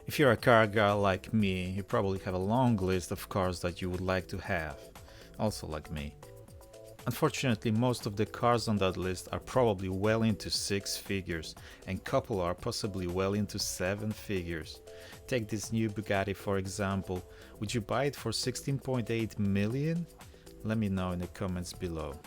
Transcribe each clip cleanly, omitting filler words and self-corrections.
If you're a car guy like me, you probably have a long list of cars that you would like to have, also like me. Unfortunately, most of the cars on that list are probably well into six figures, and couple are possibly well into seven figures. Take this new Bugatti for example. Would you buy it for 16.8 million? Let me know in the comments below.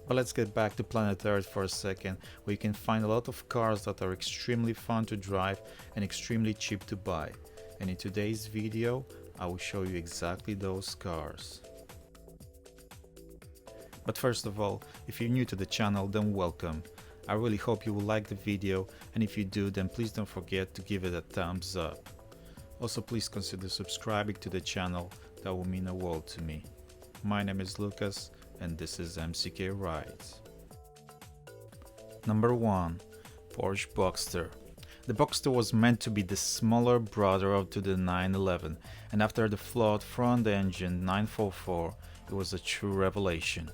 But let's get back to planet Earth for a second, where you can find a lot of cars that are extremely fun to drive and extremely cheap to buy. And in today's video, I will show you exactly those cars. But first of all, if you're new to the channel, then welcome. I really hope you will like the video, and if you do, then please don't forget to give it a thumbs up. Also, please consider subscribing to the channel, that will mean a world to me. My name is Lucas, and this is MCK Rides. Number 1. Porsche Boxster. The Boxster was meant to be the smaller brother to the 911, and after the flawed front engine 944, it was a true revelation.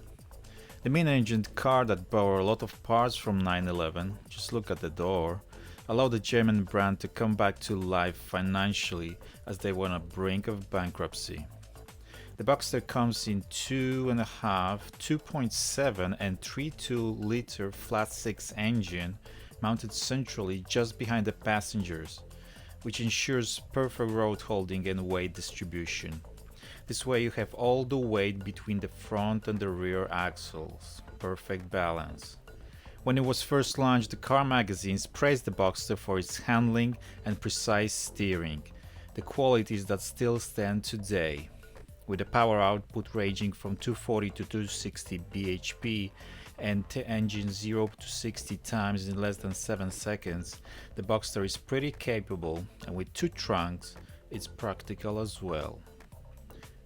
The main-engined car that bore a lot of parts from 911, just look at the door, allowed the German brand to come back to life financially as they were on the brink of bankruptcy. The Boxster comes in 2.5, 2.7 and 3.2 liter flat-six engine mounted centrally just behind the passengers, which ensures perfect road holding and weight distribution. This way you have all the weight between the front and the rear axles. Perfect balance. When it was first launched, the car magazines praised the Boxster for its handling and precise steering, the qualities that still stand today. With a power output ranging from 240 to 260 bhp and engine 0 to 60 times in less than 7 seconds, the Boxster is pretty capable, and with two trunks, it's practical as well.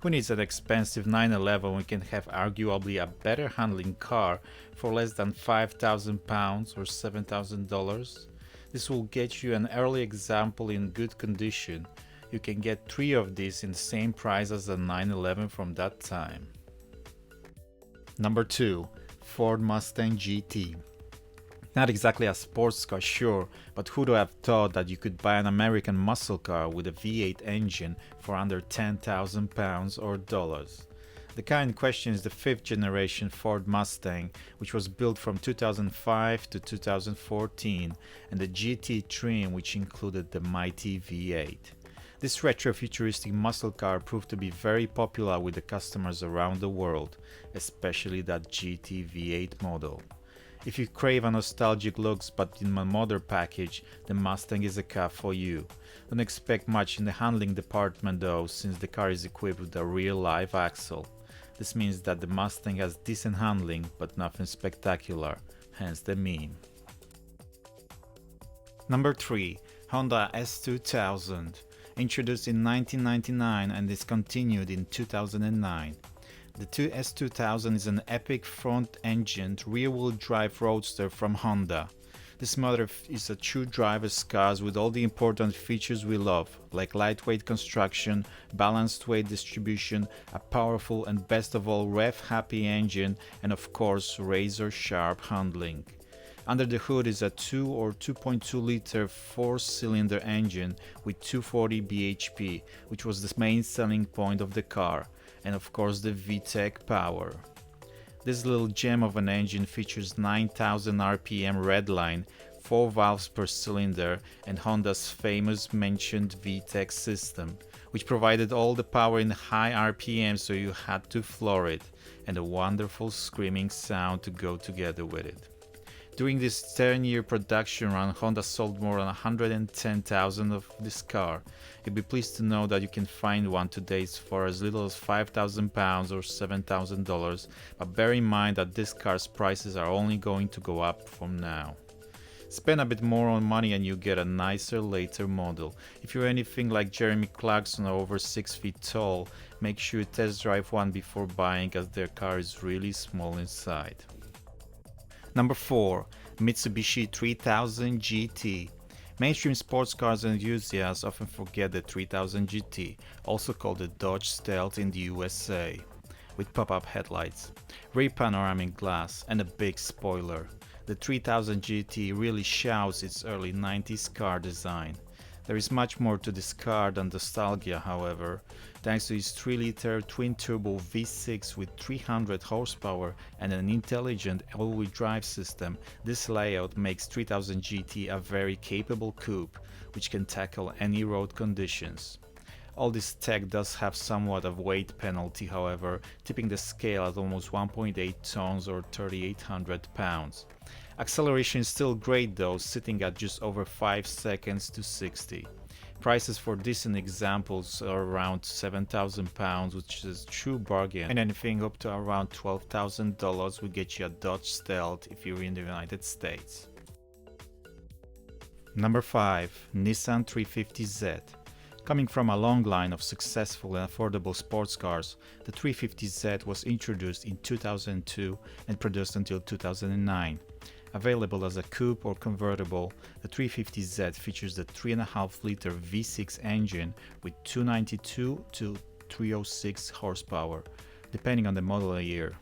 Who needs an expensive 911 when we can have arguably a better handling car for less than £5,000 or $7,000? This will get you an early example in good condition. You can get 3 of these in the same price as a 911 from that time. Number 2. Ford Mustang GT. Not exactly a sports car, sure, but who'd have thought that you could buy an American muscle car with a V8 engine for under £10,000 or dollars? The car in question is the 5th generation Ford Mustang, which was built from 2005 to 2014, and the GT trim, which included the mighty V8. This retro-futuristic muscle car proved to be very popular with the customers around the world, especially that GT V8 model. If you crave a nostalgic looks but in a modern package, the Mustang is a car for you. Don't expect much in the handling department though, since the car is equipped with a real live axle. This means that the Mustang has decent handling but nothing spectacular, hence the meme. Number 3. Honda S2000. Introduced in 1999 and discontinued in 2009. The S2000 is an epic front-engined rear-wheel drive roadster from Honda. This model is a true driver's car with all the important features we love, like lightweight construction, balanced weight distribution, a powerful and best of all rev-happy engine, and of course razor-sharp handling. Under the hood is a 2 or 2.2 liter 4-cylinder engine with 240 bhp, which was the main selling point of the car, and of course the VTEC power. This little gem of an engine features 9000 RPM redline, 4 valves per cylinder, and Honda's famous mentioned VTEC system, which provided all the power in high RPM so you had to floor it, and a wonderful screaming sound to go together with it. During this 10-year production run, Honda sold more than 110,000 of this car. You'll be pleased to know that you can find one today for as little as £5,000 or $7,000, but bear in mind that this car's prices are only going to go up from now. Spend a bit more on money and you get a nicer later model. If you're anything like Jeremy Clarkson or over 6 feet tall, make sure you test drive one before buying, as their car is really small inside. Number 4. Mitsubishi 3000 GT. Mainstream sports cars enthusiasts often forget the 3000 GT, also called the Dodge Stealth in the USA, with pop-up headlights, rear panoramic glass, and a big spoiler. The 3000 GT really shouts its early 90s car design. There is much more to this car than nostalgia, however. Thanks to its 3-liter twin-turbo V6 with 300 horsepower and an intelligent all-wheel drive system, this layout makes 3000 GT a very capable coupe, which can tackle any road conditions. All this tech does have somewhat of weight penalty, however, tipping the scale at almost 1.8 tons or 3,800 pounds. Acceleration is still great though, sitting at just over 5 seconds to 60. Prices for decent examples are around £7,000, which is a true bargain, and anything up to around $12,000 will get you a Dodge Stealth if you're in the United States. Number 5. Nissan 350Z. Coming from a long line of successful and affordable sports cars, the 350Z was introduced in 2002 and produced until 2009. Available as a coupe or convertible, the 350Z features the 3.5-liter V6 engine with 292 to 306 horsepower, depending on the model year.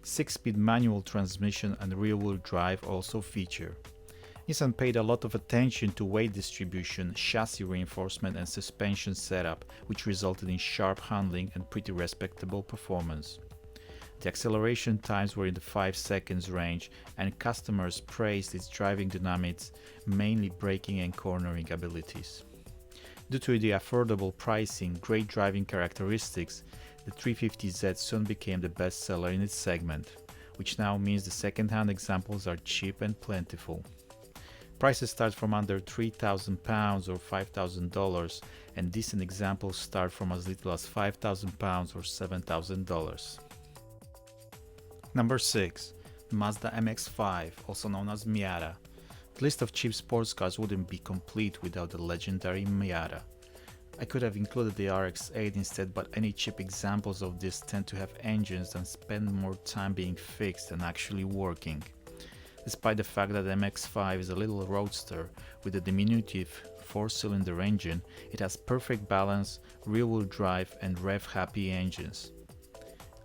6-speed manual transmission and rear-wheel drive also feature. Nissan paid a lot of attention to weight distribution, chassis reinforcement and suspension setup, which resulted in sharp handling and pretty respectable performance. The acceleration times were in the 5 seconds range, and customers praised its driving dynamics, mainly braking and cornering abilities. Due to the affordable pricing, great driving characteristics, the 350Z soon became the best seller in its segment, which now means the second-hand examples are cheap and plentiful. Prices start from under £3,000 or $5,000, and decent examples start from as little as £5,000 or $7,000. Number 6. Mazda MX5, also known as Miata. The list of cheap sports cars wouldn't be complete without the legendary Miata. I could have included the RX-8 instead, but any cheap examples of this tend to have engines that spend more time being fixed than actually working. Despite the fact that the MX5 is a little roadster with a diminutive 4-cylinder engine, it has perfect balance, rear-wheel drive and rev-happy engines.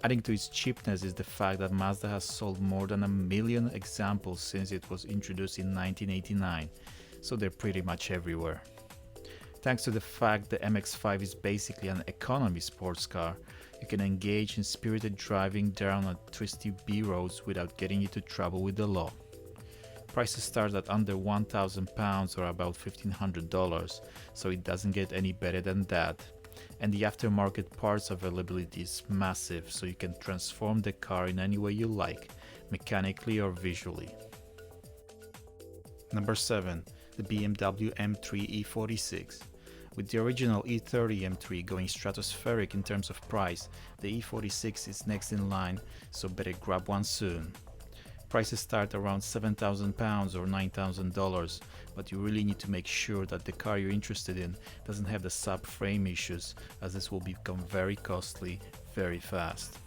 Adding to its cheapness is the fact that Mazda has sold more than 1 million examples since it was introduced in 1989, so they're pretty much everywhere. Thanks to the fact the MX5 is basically an economy sports car, you can engage in spirited driving down on twisty B-roads without getting into trouble with the law. Prices start at under £1,000 or about $1,500, so it doesn't get any better than that. And the aftermarket parts availability is massive, so you can transform the car in any way you like, mechanically or visually. Number 7. The BMW M3 E46. With the original E30 M3 going stratospheric in terms of price, the E46 is next in line, so better grab one soon. Prices start around £7,000 or $9,000, but you really need to make sure that the car you're interested in doesn't have the subframe issues, as this will become very costly very fast.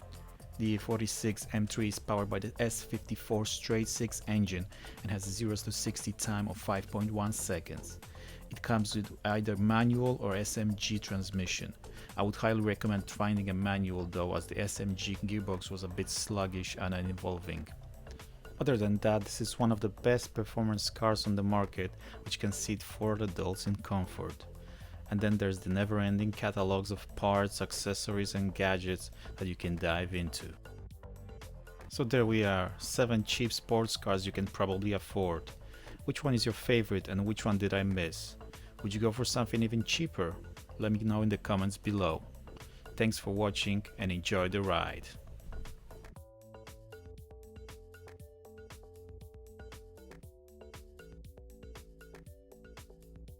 The E46 M3 is powered by the S54 straight-six engine and has a 0 to 60 time of 5.1 seconds. It comes with either manual or SMG transmission. I would highly recommend finding a manual though, as the SMG gearbox was a bit sluggish and uninvolving. Other than that, this is one of the best performance cars on the market, which can seat 4 adults in comfort. And then there's the never-ending catalogs of parts, accessories and gadgets that you can dive into. So there we are, 7 cheap sports cars you can probably afford. Which one is your favorite and which one did I miss? Would you go for something even cheaper? Let me know in the comments below. Thanks for watching and enjoy the ride.